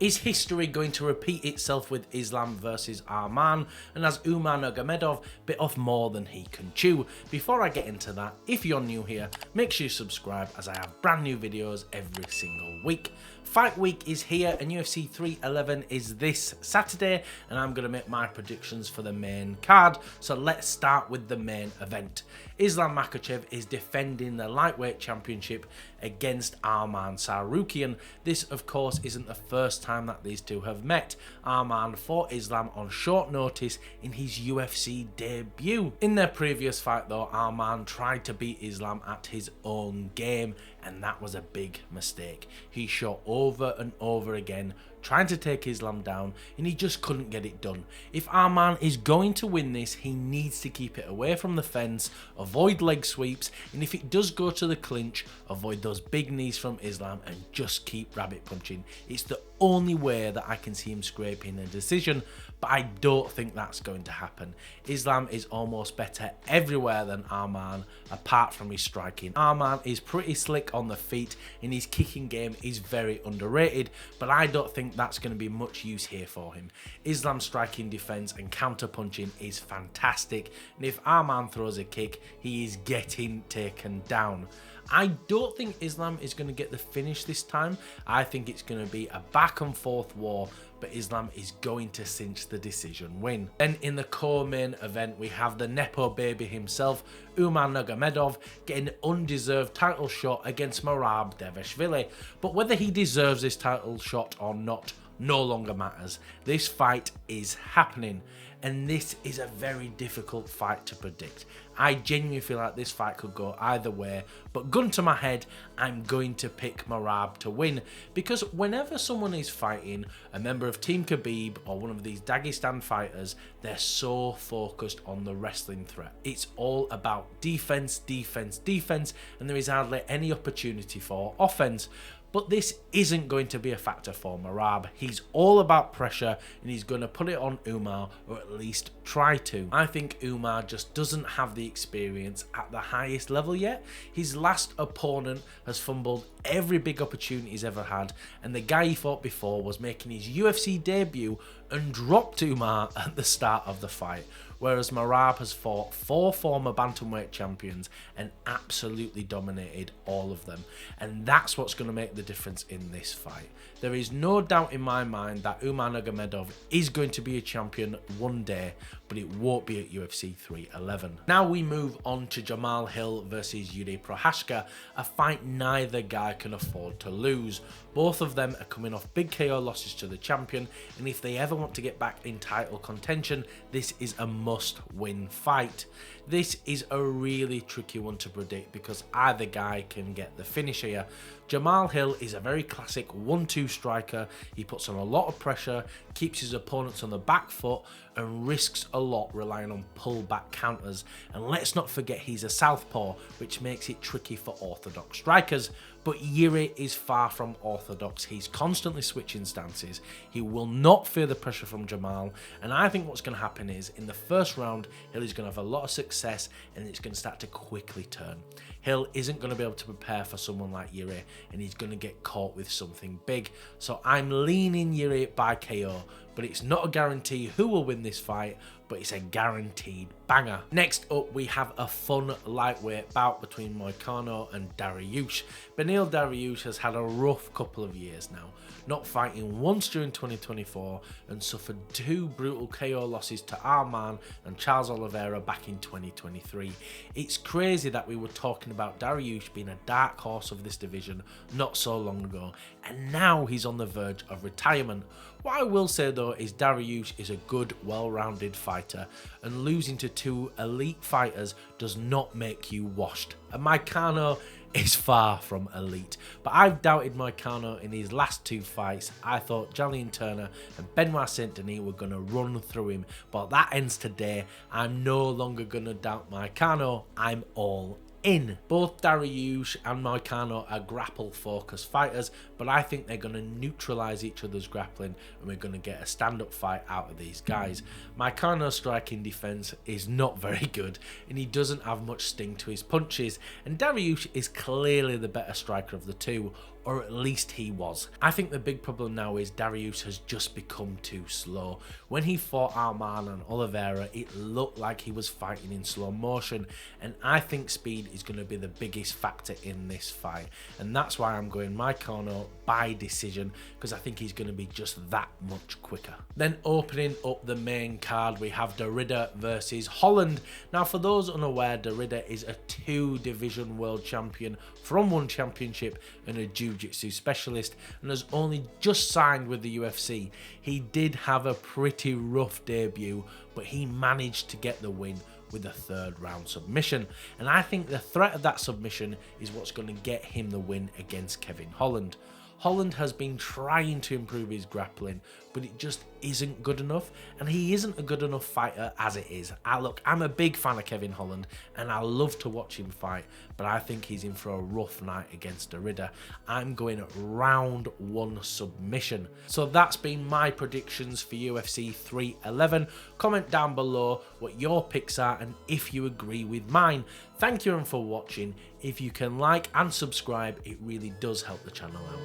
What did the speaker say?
Is history going to repeat itself with Islam versus Arman, and has Umar Nurmagomedov bit off more than he can chew? Before I get into that, if you're new here, make sure you subscribe as I have brand new videos every single week. Fight week is here and UFC 311 is this Saturday, and I'm going to make my predictions for the main card. So let's start with the main event. Islam Makhachev is defending the lightweight championship against Arman Tsarukyan. This of course isn't the first time that these two have met. Arman fought Islam on short notice in his UFC debut. In their previous fight though, Arman tried to beat Islam at his own game, and that was a big mistake. He shot over and over again trying to take Islam down, and he just couldn't get it done. If Arman is going to win this, he needs to keep it away from the fence, avoid leg sweeps, and if it does go to the clinch, avoid those big knees from Islam and just keep rabbit punching. It's the only way that I can see him scraping a decision, but I don't think that's going to happen. Islam is almost better everywhere than Arman, apart from his striking. Arman is pretty slick on the feet, and his kicking game is very underrated, but I don't think that's going to be much use here for him. Islam's striking defense and counter punching is fantastic, and if Arman throws a kick, he is getting taken down. I don't think Islam is going to get the finish this time. I think it's going to be a back and forth war, but Islam is going to cinch the decision win. Then in the co-main event, we have the Nepo baby himself, Umar Nurmagomedov, getting an undeserved title shot against Merab Dvalishvili. But whether he deserves this title shot or not no longer matters. This fight is happening, and this is a very difficult fight to predict. I genuinely feel like this fight could go either way, but gun to my head, I'm going to pick Merab to win, because whenever someone is fighting a member of Team Khabib or one of these Dagestan fighters, they're so focused on the wrestling threat. It's all about defense, defense, defense, and there is hardly any opportunity for offense. But this isn't going to be a factor for Merab. He's all about pressure, and he's going to put it on Umar, or at least try to. I think Umar just doesn't have the experience at the highest level yet. His last opponent has fumbled every big opportunity he's ever had, and the guy he fought before was making his UFC debut and dropped Umar at the start of the fight. Whereas Merab has fought 4 former bantamweight champions and absolutely dominated all of them. And that's what's going to make the difference in this fight. There is no doubt in my mind that Umar Nurmagomedov is going to be a champion one day, but it won't be at UFC 311. Now we move on to Jamahal Hill versus Jiri Prochazka, a fight neither guy can afford to lose. Both of them are coming off big KO losses to the champion, and if they ever want to get back in title contention, this is a must-win fight. This is a really tricky one to predict because either guy can get the finish here. Jamahal Hill is a very classic 1-2 striker. He puts on a lot of pressure, keeps his opponents on the back foot, and risks a lot relying on pull-back counters. And let's not forget he's a southpaw, which makes it tricky for orthodox strikers. But Jiri is far from orthodox. He's constantly switching stances. He will not fear the pressure from Jamahal. And I think what's going to happen is, in the first round, Hill is going to have a lot of success, and it's going to start to quickly turn. Hill isn't going to be able to prepare for someone like Jiri, and he's going to get caught with something big. So I'm leaning Jiri by KO, but it's not a guarantee who will win this fight, but it's a guaranteed banger. Next up, we have a fun lightweight bout between Moicano and Dariush. Beneil Dariush has had a rough couple of years now, not fighting once during 2024 and suffered 2 brutal KO losses to Arman and Charles Oliveira back in 2023. It's crazy that we were talking about Dariush being a dark horse of this division not so long ago, and now he's on the verge of retirement. What I will say though is Dariush is a good, well-rounded fighter, and losing to 2 elite fighters does not make you washed. And Moicano is far from elite, but I've doubted Moicano in his last 2 fights. I thought Jalin Turner and Benoit Saint-Denis were going to run through him, but that ends today. I'm no longer going to doubt Moicano. I'm all in. Both Dariush and Moicano are grapple-focused fighters, but I think they're going to neutralise each other's grappling, and we're going to get a stand-up fight out of these guys. Moicano's striking defence is not very good, and he doesn't have much sting to his punches, and Dariush is clearly the better striker of the two. or at least he was. I think the big problem now is Dariush has just become too slow. When he fought Arman and Oliveira, it looked like he was fighting in slow motion, and I think speed is going to be the biggest factor in this fight, and that's why I'm going Moicano by decision, because I think he's going to be just that much quicker. Then opening up the main card, we have Jiri versus Holland. Now, for those unaware, Jiri is a 2-division world champion from one championship and a jiu-jitsu specialist, and has only just signed with the UFC. He did have a pretty rough debut, but he managed to get the win with a 3rd round submission, and I think the threat of that submission is what's going to get him the win against Kevin Holland. Holland has been trying to improve his grappling, but it just isn't good enough, and he isn't a good enough fighter as it is. Look, I'm a big fan of Kevin Holland, and I love to watch him fight, but I think he's in for a rough night against Jiri. I'm going round 1 submission. So that's been my predictions for UFC 311. Comment down below what your picks are and if you agree with mine. Thank you for watching. If you can like and subscribe, it really does help the channel out.